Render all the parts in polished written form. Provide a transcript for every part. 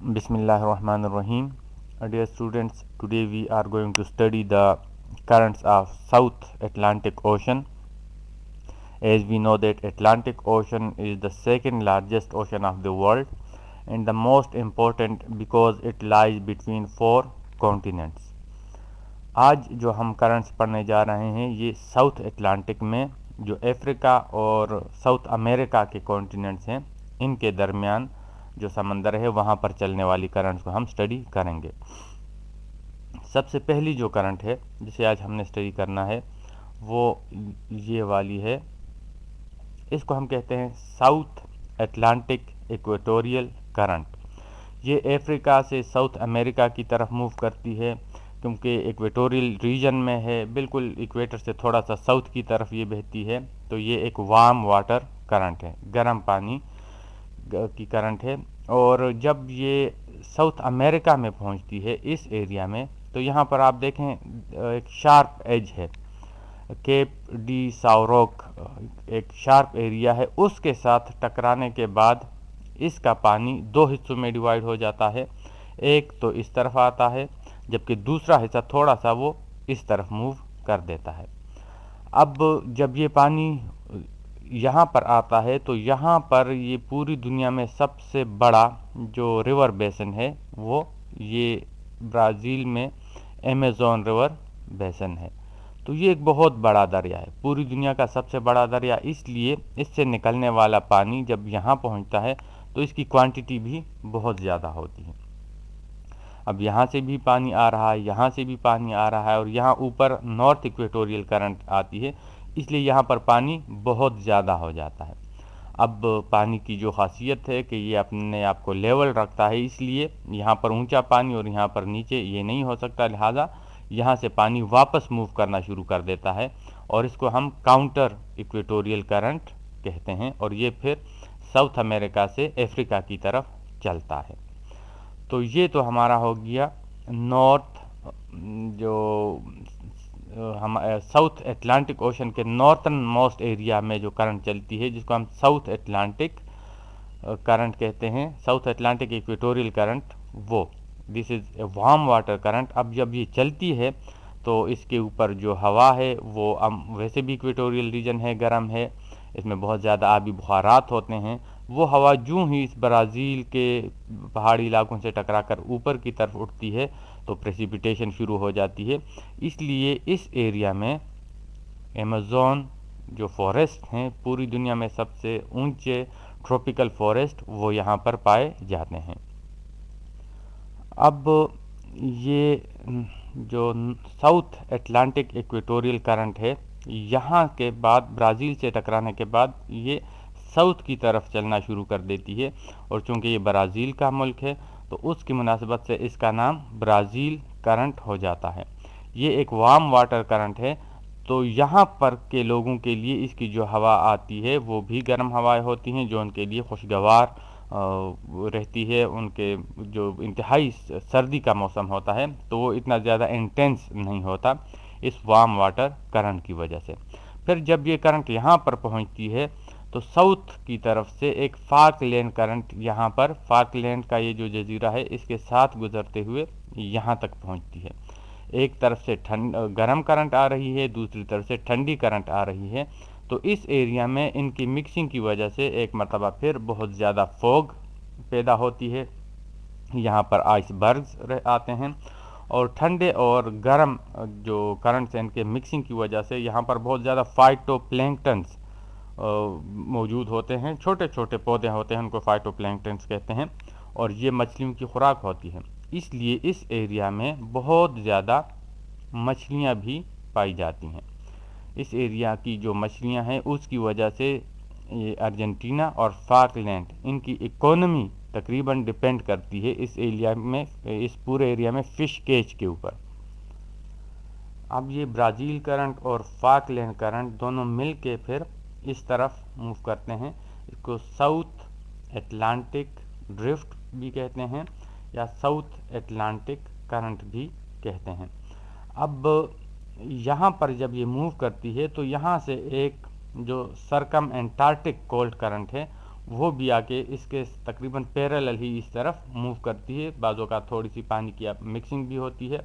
Bismillah ar-Rahman ar-Rahim. Dear students, today we are going to study the currents of South Atlantic Ocean. As we know that Atlantic Ocean is the second largest ocean of the world and the most important because it lies between four continents. आज जो हम currents पढ़ने जा रहे हैं ये south Atlantic में जो अफ्रीका और साउथ अमेरिका के कॉन्टिनेंट्स हैं इनके दरमियान जो समंदर है वहाँ पर चलने वाली करंट्स को हम स्टडी करेंगे। सबसे पहली जो करंट है जिसे आज हमने स्टडी करना है वो ये वाली है। इसको हम कहते हैं साउथ अटलांटिक इक्वेटोरियल करंट। ये अफ्रीका से साउथ अमेरिका की तरफ मूव करती है क्योंकि इक्वेटोरियल रीजन में है, बिल्कुल इक्वेटर से थोड़ा सा साउथ की तरफ ये बहती है। तो ये एक वार्म वाटर करंट है, गर्म पानी की करंट है। और जब ये साउथ अमेरिका में पहुंचती है इस एरिया में, तो यहाँ पर आप देखें एक शार्प एज है, केप डी साउरोक एक शार्प एरिया है, उसके साथ टकराने के बाद इसका पानी दो हिस्सों में डिवाइड हो जाता है। एक तो इस तरफ आता है जबकि दूसरा हिस्सा थोड़ा सा वो इस तरफ मूव कर देता है। अब जब ये पानी यहाँ पर आता है तो यहाँ पर ये पूरी दुनिया में सबसे बड़ा जो रिवर बेसन है वो ये ब्राज़ील में अमेज़न रिवर बेसन है। तो ये एक बहुत बड़ा दरिया है, पूरी दुनिया का सबसे बड़ा दरिया, इसलिए इससे निकलने वाला पानी जब यहाँ पहुँचता है तो इसकी क्वांटिटी भी बहुत ज़्यादा होती है। अब यहाँ से भी पानी आ रहा है, यहाँ से भी पानी आ रहा है और यहाँ ऊपर नॉर्थ इक्वेटोरियल करंट आती है, इसलिए यहाँ पर पानी बहुत ज़्यादा हो जाता है। अब पानी की जो खासियत है कि ये अपने आप को लेवल रखता है, इसलिए यहाँ पर ऊंचा पानी और यहाँ पर नीचे ये नहीं हो सकता, लिहाजा यहाँ से पानी वापस मूव करना शुरू कर देता है और इसको हम काउंटर इक्वेटोरियल करंट कहते हैं और ये फिर साउथ अमेरिका से अफ्रीका की तरफ चलता है। तो ये तो हमारा हो गया नॉर्थ, जो हम साउथ अटलांटिक ओशन के नॉर्थन मोस्ट एरिया में जो करंट चलती है जिसको हम साउथ अटलांटिक करंट कहते हैं, साउथ अटलांटिक इक्वेटोरियल करंट, वो this is a warm water current. अब जब ये चलती है तो इसके ऊपर जो हवा है वो वैसे भी इक्वेटोरियल रीजन है, गर्म है, इसमें बहुत ज़्यादा आबी बुखारात होते हैं। वो हवा जूँ ही इस ब्राज़ील के पहाड़ी इलाकों से टकराकर ऊपर की तरफ उठती है तो प्रेसिपिटेशन शुरू हो जाती है। इसलिए इस एरिया में अमेज़न जो फॉरेस्ट हैं, पूरी दुनिया में सबसे ऊंचे ट्रॉपिकल फॉरेस्ट, वो यहाँ पर पाए जाते हैं। अब ये जो साउथ अटलांटिक इक्वेटोरियल करंट है, यहाँ के बाद ब्राज़ील से टकराने के बाद ये साउथ की तरफ चलना शुरू कर देती है और चूँकि ये ब्राज़ील का मुल्क है तो उसकी मुनासिबत से इसका नाम ब्राज़ील करंट हो जाता है। ये एक वार्म वाटर करंट है, तो यहाँ पर के लोगों के लिए इसकी जो हवा आती है वो भी गर्म हवाएं होती हैं जो उनके लिए खुशगवार रहती है। उनके जो इंतहाई सर्दी का मौसम होता है तो वो इतना ज़्यादा इंटेंस नहीं होता इस वार्म वाटर करंट की वजह से। फिर जब ये करंट यहाँ पर पहुँचती है तो साउथ की तरफ से एक फाकलैंड करंट यहाँ पर, फाकलैंड का ये जो जजीरा है इसके साथ गुजरते हुए यहाँ तक पहुँचती है। एक तरफ से गर्म करंट आ रही है, दूसरी तरफ से ठंडी करंट आ रही है। तो इस एरिया में इनकी मिक्सिंग की वजह से एक मरतबा फिर बहुत ज़्यादा फॉग पैदा होती है, यहाँ पर आइसबर्ग्स आते हैं और ठंडे और गर्म जो करंट्स हैं इनके मिक्सिंग की वजह से यहाँ पर बहुत ज़्यादा फाइटोप्लैंक्टन्स मौजूद होते हैं। छोटे छोटे पौधे होते हैं, उनको फाइटोप्लैंक्टन्स कहते हैं और ये मछलियों की खुराक होती है। इसलिए इस एरिया में बहुत ज़्यादा मछलियाँ भी पाई जाती हैं। इस एरिया की जो मछलियाँ हैं उसकी वजह से ये अर्जेंटीना और फाकलैंड, इनकी इकोनॉमी तकरीबन डिपेंड करती है इस एरिया में, इस पूरे एरिया में फ़िश कैच के ऊपर। अब ये ब्राज़ील करंट और फाकलैंड करंट दोनों मिल के फिर इस तरफ मूव करते हैं। इसको साउथ अटलांटिक ड्रिफ्ट भी कहते हैं या साउथ अटलांटिक करंट भी कहते हैं। अब यहाँ पर जब ये मूव करती है तो यहाँ से एक जो सरकम एंटार्क्टिक कोल्ड करंट है وہ بھی آ کے اس کے تقریباً پیرالل ہی اس طرف موو کرتی ہے، بعض اوقات تھوڑی سی پانی کی مکسنگ بھی ہوتی ہے،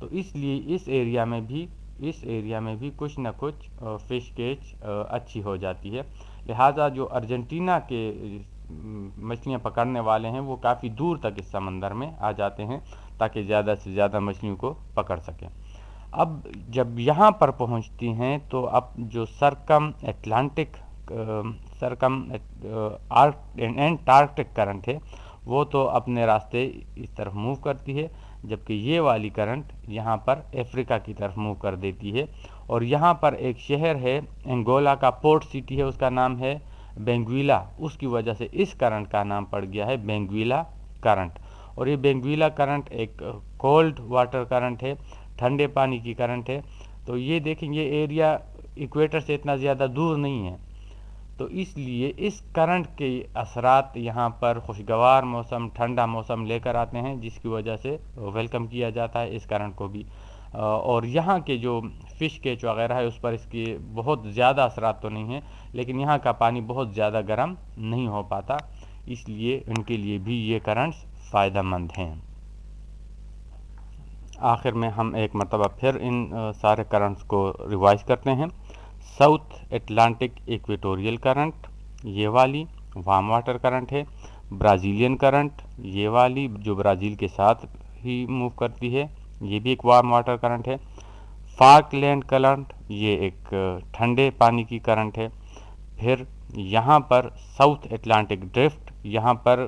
تو اس لیے اس ایریا میں بھی کچھ نہ کچھ فش کیچ اچھی ہو جاتی ہے۔ لہٰذا جو ارجنٹینا کے مچھلیاں پکڑنے والے ہیں وہ کافی دور تک اس سمندر میں آ جاتے ہیں تاکہ زیادہ سے زیادہ مچھلیوں کو پکڑ سکیں۔ اب جب یہاں پر پہنچتی ہیں تو اب جو سرکم انٹارکٹک کرنٹ ہے وہ تو اپنے راستے اس طرف موو کرتی ہے، جبکہ یہ والی کرنٹ یہاں پر افریقہ کی طرف موو کر دیتی ہے، اور یہاں پر ایک شہر ہے انگولا کا، پورٹ سٹی ہے، اس کا نام ہے بینگویلا، اس کی وجہ سے اس کرنٹ کا نام پڑ گیا ہے بینگویلا کرنٹ۔ اور یہ بینگویلا کرنٹ ایک کولڈ واٹر کرنٹ ہے، ٹھنڈے پانی کی کرنٹ ہے، تو یہ دیکھیں یہ ایریا ایکویٹر سے اتنا زیادہ دور نہیں ہے، تو اس لیے اس کرنٹ کے اثرات یہاں پر خوشگوار موسم، ٹھنڈا موسم لے کر آتے ہیں، جس کی وجہ سے ویلکم کیا جاتا ہے اس کرنٹ کو بھی، اور یہاں کے جو فش کیچ وغیرہ ہے اس پر اس کی بہت زیادہ اثرات تو نہیں ہیں، لیکن یہاں کا پانی بہت زیادہ گرم نہیں ہو پاتا، اس لیے ان کے لیے بھی یہ کرنٹس فائدہ مند ہیں۔ آخر میں ہم ایک مرتبہ پھر ان سارے کرنٹس کو ریوائز کرتے ہیں۔ ساؤتھ اٹلانٹک ایکویٹوریل کرنٹ، یہ والی وارم واٹر کرنٹ ہے۔ برازیلین کرنٹ، یہ والی جو برازیل کے ساتھ ہی موو کرتی ہے، یہ بھی ایک وارم واٹر کرنٹ ہے۔ فارک لینڈ کرنٹ، یہ ایک ٹھنڈے پانی کی کرنٹ ہے۔ پھر یہاں پر ساؤتھ اٹلانٹک ڈرفٹ، یہاں پر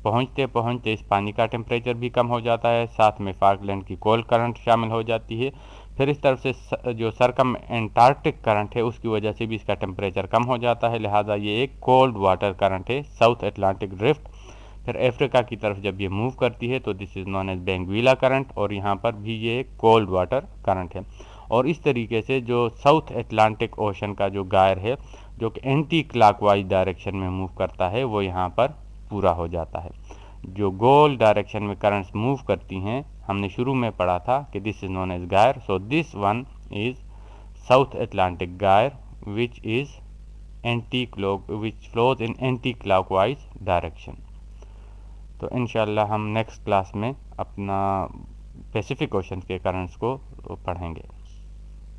پہنچتے پہنچتے اس پانی کا ٹیمپریچر بھی کم ہو جاتا ہے، ساتھ میں فارک لینڈ کی کولڈ کرنٹ شامل ہو جاتی ہے۔ پھر اس طرف سے جو سرکم انٹارکٹک کرنٹ ہے اس کی وجہ سے بھی اس کا ٹیمپریچر کم ہو جاتا ہے، لہٰذا یہ ایک کولڈ واٹر کرنٹ ہے، ساؤتھ اٹلانٹک ڈرفٹ۔ پھر افریقہ کی طرف جب یہ موو کرتی ہے تو دس از نون ایز بینگویلا کرنٹ، اور یہاں پر بھی یہ ایک کولڈ واٹر کرنٹ ہے۔ اور اس طریقے سے جو ساؤتھ اٹلانٹک اوشن کا جو گائر ہے جو کہ اینٹی کلاک وائز ڈائریکشن میں موو کرتا ہے وہ یہاں پر پورا ہو جاتا ہے۔ جو گول ڈائریکشن میں کرنٹس موو کرتی ہیں، ہم نے شروع میں پڑھا تھا کہ this is known as gyre, so this one is South Atlantic gyre which flows in anticlockwise direction. تو انشاءاللہ ہم نیکسٹ کلاس میں اپنا پیسیفک اوشن کے کرنٹس کو پڑھیں گے۔